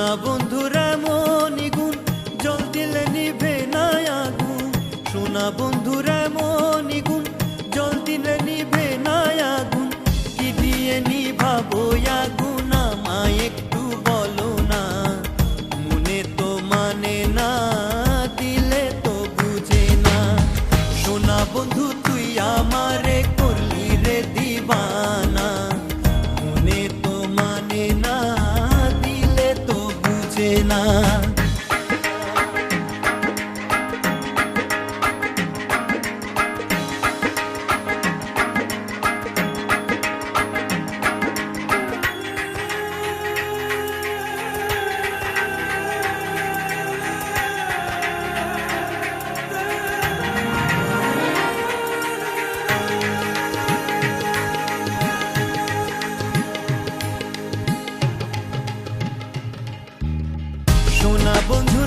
সোনা বন্ধুর এমনই গুণ, জল দিলে নিভে না আগুন। সোনা বন্ধুর এমনই গুণ, জল দিলে নিভে না আগুন। কি দিয়ে নিভাবো আগুন আমায় একটু বলো না, মনে তো মানে না, দিলে তো বুঝে না। সোনা বন্ধু তুই আমারে করলি রে দিবানা, মনে তো মানে না, দিলে তো বুঝে না। সোনা বন্ধু